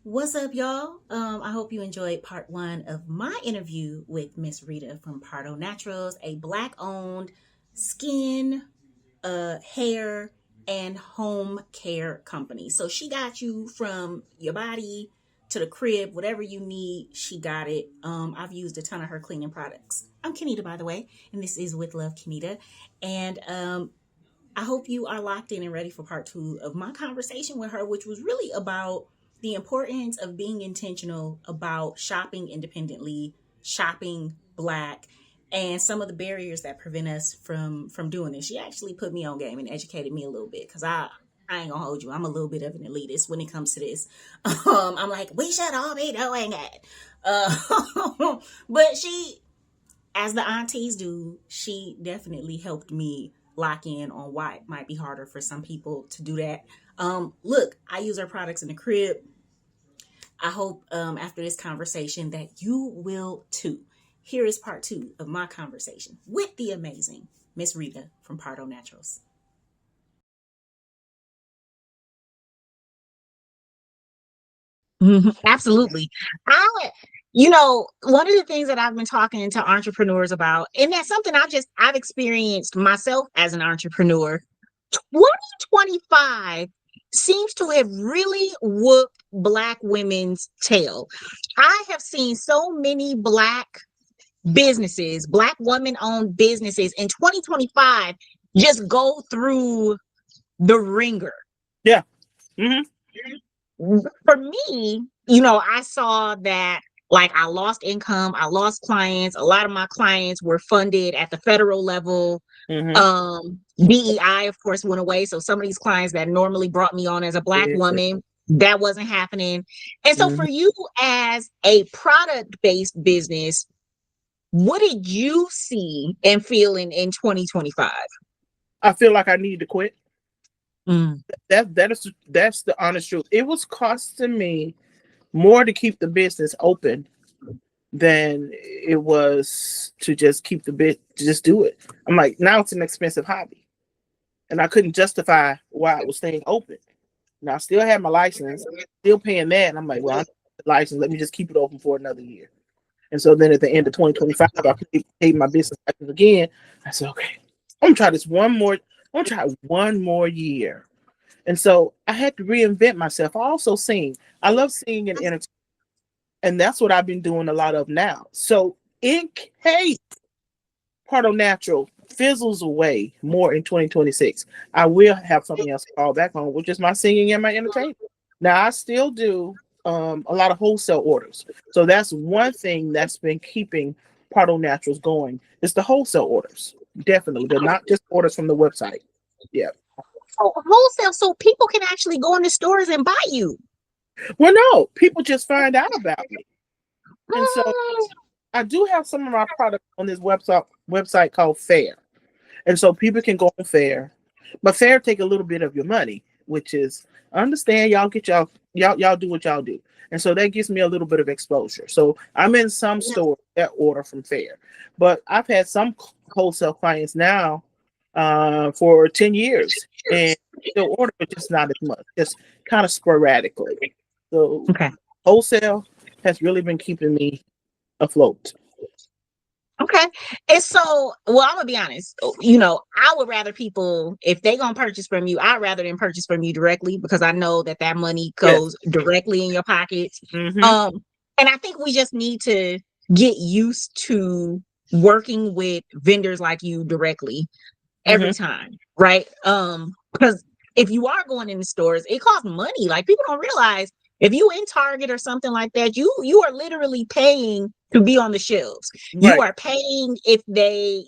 What's up, y'all? I hope you enjoyed part one of my interview with Miss Rita from Pardo Naturals, a black-owned skin, hair, and home care company. So she got you from your body to the crib, whatever you need, she got it. I've used a ton of her cleaning products. I'm Kennita, by the way, and this is With Love Kennita. And I hope you are locked in and ready for part two of my conversation with her, which was really about the importance of being intentional about shopping independently, shopping black, and some of the barriers that prevent us from doing this. She actually put me on game and educated me a little bit because I ain't gonna hold you. I'm a little bit of an elitist when it comes to this. I'm like, we should all be doing it. But she, as the aunties do, she definitely helped me lock in on why it might be harder for some people to do that. Look, I use our products in the crib. I hope after this conversation that you will too. Here is part two of my conversation with the amazing Miss Rita from Pardo Naturals. Absolutely. One of the things that I've been talking to entrepreneurs about, and that's something I've experienced myself as an entrepreneur. 2025 seems to have really whooped Black women's tail. I have seen so many Black businesses, Black women-owned businesses in 2025 just go through the ringer. Yeah. Mm-hmm. For me, I saw that like I lost income, I lost clients. A lot of my clients were funded at the federal level. DEI, of course, went away. So some of these clients that normally brought me on as a Black woman, that wasn't happening. And so for you as a product-based business, what did you see and feel in 2025? I feel like I need to quit. That's the honest truth. It was costing me more to keep the business open than it was to just keep the bit to just do it. I'm like, now it's an expensive hobby, and I couldn't justify why I was staying open. Now I still had my license, still paying that, and I'm like, well, I need the license. Let me just keep it open for another year. And so then at the end of 2025, I paid my business license again. I said, okay, I'm gonna try this one more. I'm gonna try one more year. And so I had to reinvent myself. I also sing. I love singing and entertaining. And that's what I've been doing a lot of now. So in case Pardo Natural fizzles away more in 2026, I will have something else to fall back on, which is my singing and my entertainment. Now, I still do a lot of wholesale orders. So that's one thing that's been keeping Pardo Naturals going. It's the wholesale orders. Definitely. They're not just orders from the website. Yeah. Oh, wholesale, so people can actually go in the stores and buy you. Well, no, people just find out about me. And so I do have some of my products on this website called Fair. And so people can go on Fair. But Fair take a little bit of your money, which is, I understand y'all do what y'all do. And so that gives me a little bit of exposure. So I'm in some stores that order from Fair. But I've had some wholesale clients now for 10 years. And they'll order, but just not as much, just kind of sporadically. So wholesale has really been keeping me afloat. Okay. And so, well, I'm gonna be honest, I would rather people, if they gonna purchase from you, I'd rather them purchase from you directly because I know that money goes directly in your pockets. And I think we just need to get used to working with vendors like you directly every time, right? Because if you are going in the stores, it costs money. Like people don't realize if you in Target or something like that, you are literally paying to be on the shelves. You are paying you pay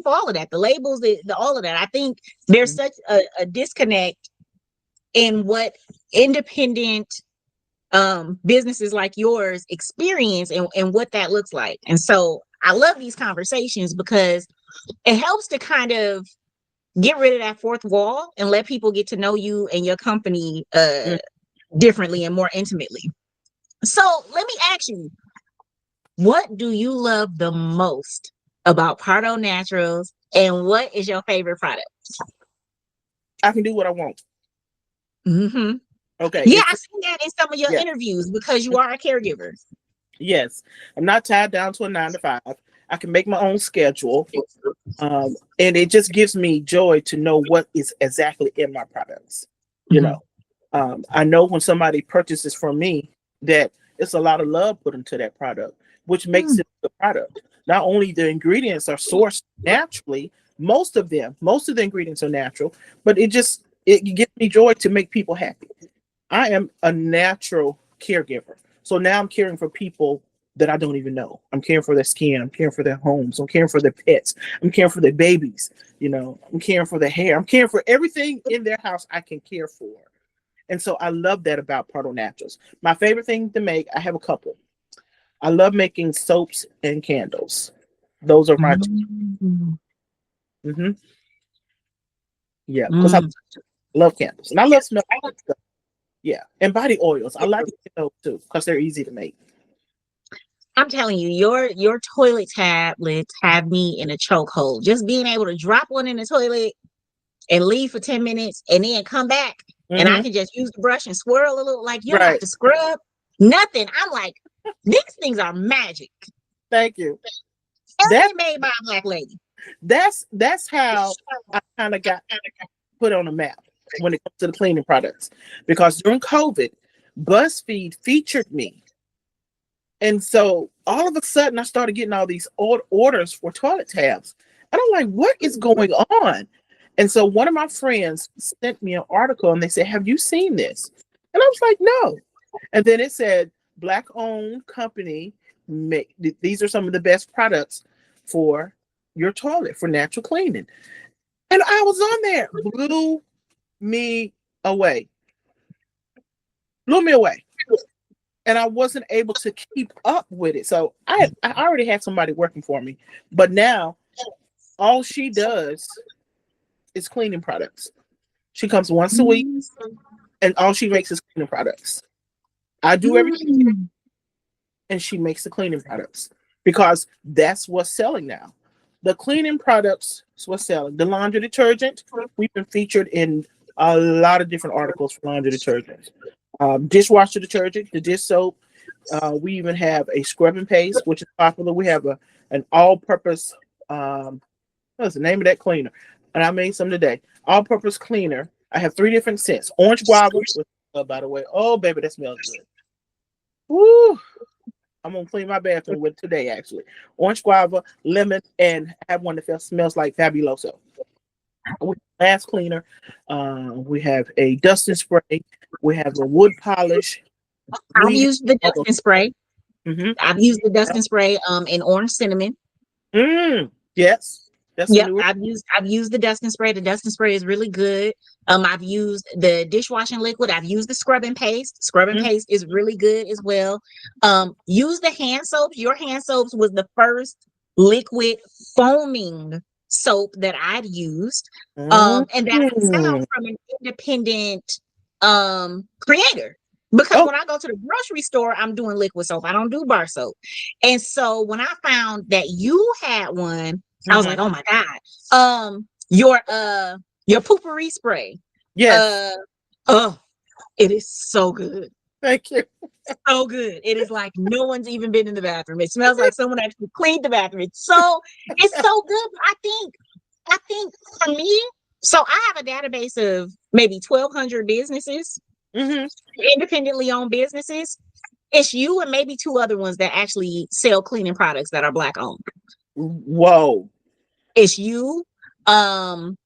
for all of that, the labels, the all of that. I think there's such a disconnect in what independent businesses like yours experience and what that looks like. And so I love these conversations because it helps to kind of get rid of that fourth wall and let people get to know you and your company differently and more intimately. So let me ask you, what do you love the most about Pardo Naturals and what is your favorite product? I can do what I want. Mm-hmm. Okay. Yeah, It's I seen that in some of your yeah. interviews because you are a caregiver. Yes. I'm not tied down to a 9 to 5. I can make my own schedule. And it just gives me joy to know what is exactly in my products. You Mhm. know, I know when somebody purchases from me that it's a lot of love put into that product, which makes Mm. it the product. Not only the ingredients are sourced naturally, most of the ingredients are natural, but it gives me joy to make people happy. I am a natural caregiver. So now I'm caring for people that I don't even know. I'm caring for their skin. I'm caring for their homes. I'm caring for their pets. I'm caring for their babies. I'm caring for their hair. I'm caring for everything in their house I can care for. And so I love that about Pardo Naturals. My favorite thing to make, I have a couple. I love making soaps and candles. Those are my Mm. mm-hmm. Yeah, because I Mm. love candles and I love smelling good stuff. Yeah, and body oils. I like those too because they're easy to make. I'm telling you, your toilet tablets have me in a chokehold. Just being able to drop one in the toilet and leave for 10 minutes and then come back and I Mm-hmm. can just use the brush and swirl a little, like you don't have Right. to scrub nothing. I'm like, these things are magic. Thank you. And That they made by a black lady. that's how I kind of got put on the map when it comes to the cleaning products. Because during COVID, BuzzFeed featured me. And so all of a sudden I started getting all these orders for toilet tabs. And I'm like, what is going on? And so one of my friends sent me an article and they said, have you seen this? And I was like, no. And then it said, black owned company make these are some of the best products for your toilet for natural cleaning. And I was on there, me away, blew me away. And I wasn't able to keep up with it. So I already had somebody working for me, but now all she does is cleaning products. She comes once a week, and all she makes is cleaning products. I do everything, Mm. and she makes the cleaning products because that's what's selling now. The cleaning products is what's selling. The laundry detergent, we've been featured in a lot of different articles for laundry detergents. Dishwasher detergent, the dish soap. We even have a scrubbing paste, which is popular. We have an all-purpose. What's the name of that cleaner? And I made some today. All-purpose cleaner. I have 3 different scents. Orange guava, which, by the way. Oh, baby, that smells good. Woo! I'm gonna clean my bathroom with today, actually. Orange guava, lemon, and I have one that smells like Fabuloso. Glass cleaner. We have a dusting spray. We have a wood polish. I've We have used the all those. dusting spray. Mm-hmm. I've used the dusting spray in orange cinnamon. Yes, that's a Yep, newer. I've used the dusting spray. The dusting spray is really good. I've used the dishwashing liquid. I've used the scrubbing paste. Scrubbing Mm-hmm. paste is really good as well. Use the hand soaps. Your hand soaps was the first liquid foaming soap that I'd used. And that I found Mm-hmm. from an independent creator. Because Oh, when I go to the grocery store, I'm doing liquid soap. I don't do bar soap. And so when I found that you had one, I was mm-hmm. like, oh my God. Your poopery spray. Yes. Uh oh, it is so good. Thank you. So good. It is like no one's even been in the bathroom. It smells like someone actually cleaned the bathroom. It's so good. I think for me, so I have a database of maybe 1,200 businesses, Mm-hmm. independently owned businesses. It's you and maybe two other ones that actually sell cleaning products that are black owned. Whoa. It's you, um,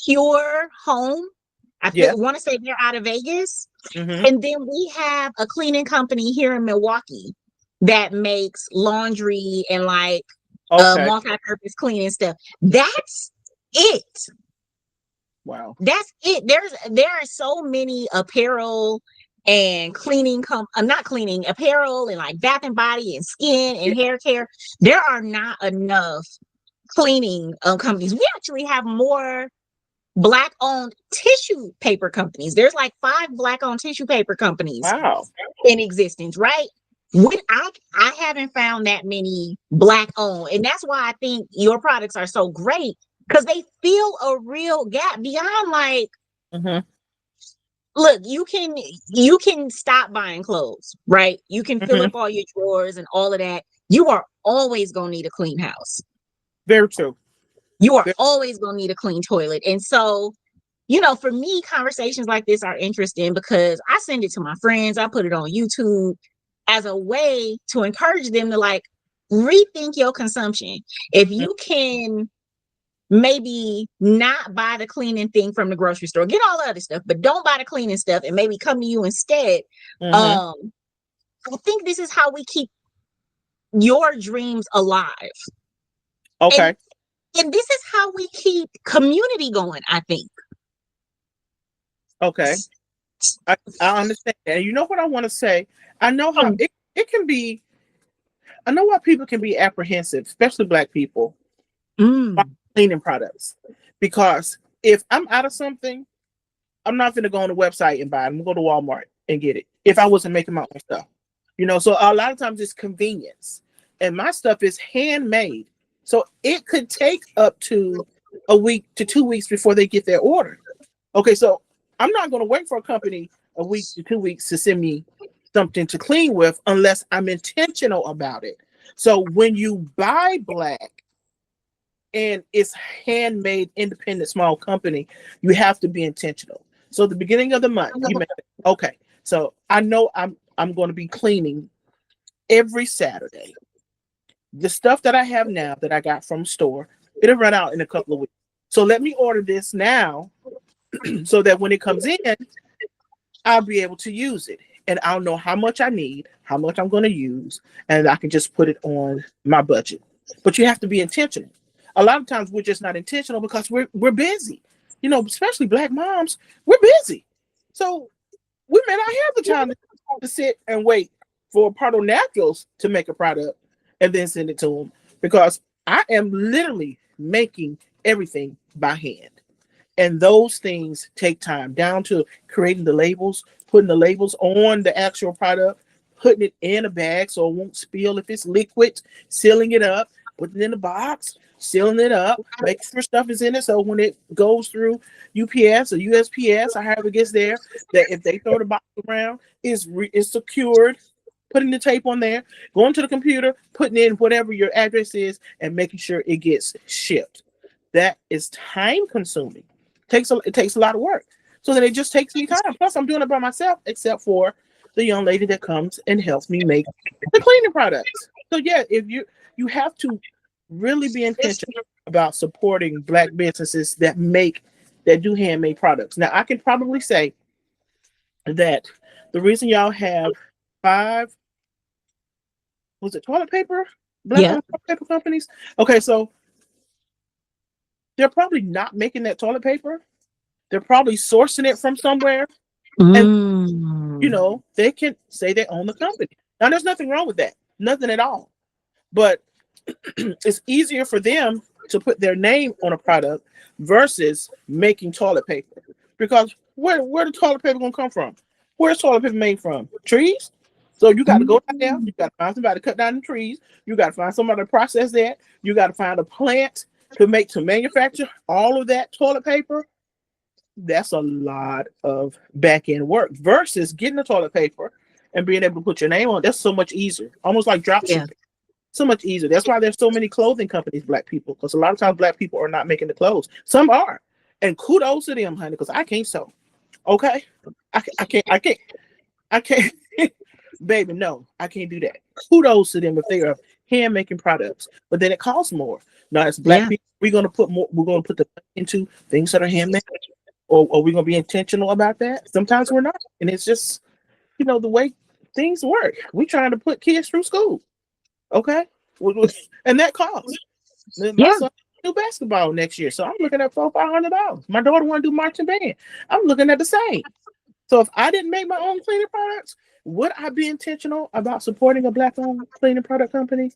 Pure Home. I Yeah. want to say they're out of Vegas. Mm-hmm. And then we have a cleaning company here in Milwaukee that makes laundry and like Okay. multi-purpose cleaning stuff. That's it. Wow. That's it. There are so many apparel and cleaning not cleaning apparel and like bath and body and skin and hair care. There are not enough cleaning companies. We actually have more black owned tissue paper companies. There's like 5 black owned tissue paper companies Wow. in existence, right? I haven't found that many black owned, and that's why I think your products are so great because they fill a real gap beyond like Mm-hmm. look, you can stop buying clothes, right? You can fill Hmm. up all your drawers and all of that. You are always gonna need a clean house. Very true. You are Very- always gonna need a clean toilet. And so, for me, conversations like this are interesting because I send it to my friends, I put it on YouTube as a way to encourage them to like rethink your consumption. If you can maybe not buy the cleaning thing from the grocery store, get all the other stuff, but don't buy the cleaning stuff and maybe come to you instead. mhm. um I think this is how we keep your dreams alive, and Okay. this is how we keep community going, I think. Okay. I understand. And you know what I want to say? I know how it can be. I know why people can be apprehensive, especially Black people, about Mm. cleaning products. Because if I'm out of something, I'm not going to go on the website and buy it. I'm going to go to Walmart and get it if I wasn't making my own stuff. So a lot of times it's convenience. And my stuff is handmade. So it could take up to a week to 2 weeks before they get their order. Okay, so I'm not going to wait for a company a week to 2 weeks to send me something to clean with unless I'm intentional about it. So when you buy Black and it's handmade, independent, small company, you have to be intentional. So at the beginning of the month, you make okay. So I know I'm going to be cleaning every Saturday. The stuff that I have now that I got from the store, it'll run out in a couple of weeks. So let me order this now so that when it comes in, I'll be able to use it. And I'll know how much I need, how much I'm going to use, and I can just put it on my budget. But you have to be intentional. A lot of times we're just not intentional because we're busy. Especially Black moms, we're busy. So we may not have the time to sit and wait for Pardo Naturals to make a product and then send it to them because I am literally making everything by hand. And those things take time, down to creating the labels, putting the labels on the actual product, putting it in a bag so it won't spill if it's liquid, sealing it up, putting it in a box, sealing it up, making sure stuff is in it so when it goes through UPS or USPS or however it gets there, that if they throw the box around, it's secured. Putting the tape on there, going to the computer, putting in whatever your address is, and making sure it gets shipped. That is time consuming. It takes a lot of work. So then it just takes me time. Plus, I'm doing it by myself, except for the young lady that comes and helps me make the cleaning products. So yeah, if you have to really be intentional about supporting Black businesses that do handmade products. Now, I can probably say that the reason y'all have five, was it toilet paper? Black Yeah. owned toilet paper companies? Okay, so they're probably not making that toilet paper. They're probably sourcing it from somewhere. And Mm. they can say they own the company. Now there's nothing wrong with that. Nothing at all. But it's easier for them to put their name on a product versus making toilet paper. Because where the toilet paper gonna come from? Where's toilet paper made from? Trees? So you got to go down there. You got to find somebody to cut down the trees. You got to find somebody to process that. You got to find a plant to manufacture all of that toilet paper. That's a lot of back end work versus getting the toilet paper and being able to put your name on. That's so much easier, almost like drop Yeah. shipping. So much easier. That's why there's so many clothing companies, Black people, because a lot of times Black people are not making the clothes. Some are, and kudos to them, honey, because I can't sew. Okay, I can't, baby. No, I can't do that. Kudos to them if they are hand making products, but then it costs more. Now, as Black Yeah. people, we're gonna put more. We're gonna put the into things that are handmade. Or are we gonna be intentional about that? Sometimes we're not, and it's just the way things work. We trying to put kids through school, okay, and that costs. My Yeah. son do basketball next year, so I'm looking at $400-500. My daughter want to do marching band. I'm looking at the same. So if I didn't make my own cleaning products, would I be intentional about supporting a Black-owned cleaning product company?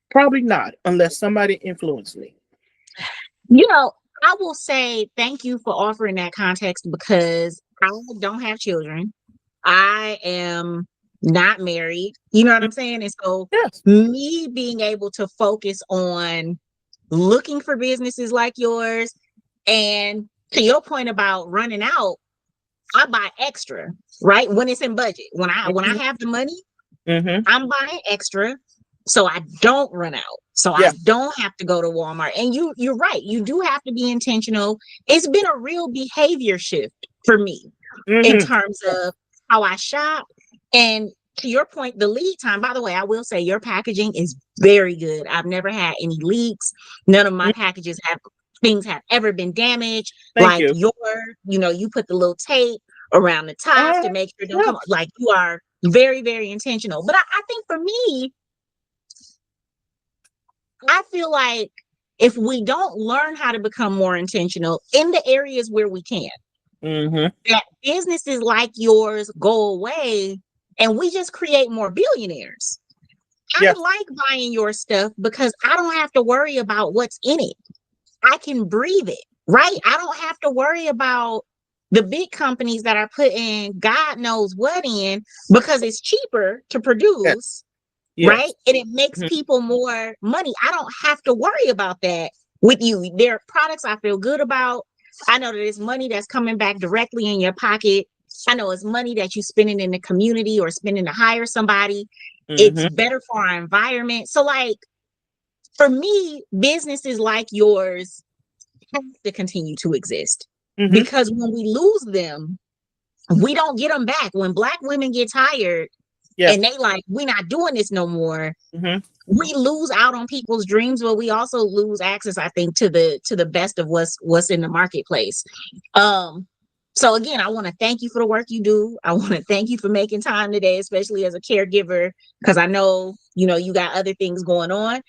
Probably not, unless somebody influenced me. I will say thank you for offering that context because I don't have children. I am not married. You know what I'm saying? And so Yes. me being able to focus on looking for businesses like yours and to your point about running out, I buy extra, right? When it's in budget. When I have the money, Mm-hmm. I'm buying extra so I don't run out. So I Yeah. don't have to go to Walmart. And you're right. You do have to be intentional. It's been a real behavior shift for me in Mm-hmm. terms of how I shop. And to your point, the lead time, by the way, I will say your packaging is very good. I've never had any leaks. None of my packages have ever been damaged. Thank Like you. you put the little tape around the top to make sure it don't Yeah. come like you are very, very intentional. But I think for me, I feel like if we don't learn how to become more intentional in the areas where we can, Mm-hmm. that businesses like yours go away and we just create more billionaires. I Yeah. like buying your stuff because I don't have to worry about what's in it. I can breathe it, right? I don't have to worry about the big companies that are putting God knows what in because it's cheaper to Yeah. produce, right? Yes. And it makes Mhm. people more money. I don't have to worry about that with you. There are products I feel good about. I know that it's money that's coming back directly in your pocket. I know it's money that you're spending in the community or spending to hire somebody. It's Mm-hmm. better for our environment. So, like, for me, businesses like yours have to continue to exist Mm-hmm. because when we lose them, we don't get them back. When Black women get tired Yeah. and they like, we're not doing this no more, Mm-hmm. we lose out on people's dreams, but we also lose access, I think, to the best of what's in the marketplace. Um, so again, I want to thank you for the work you do. I want to thank you for making time today, especially as a caregiver, because I know you got other things going on.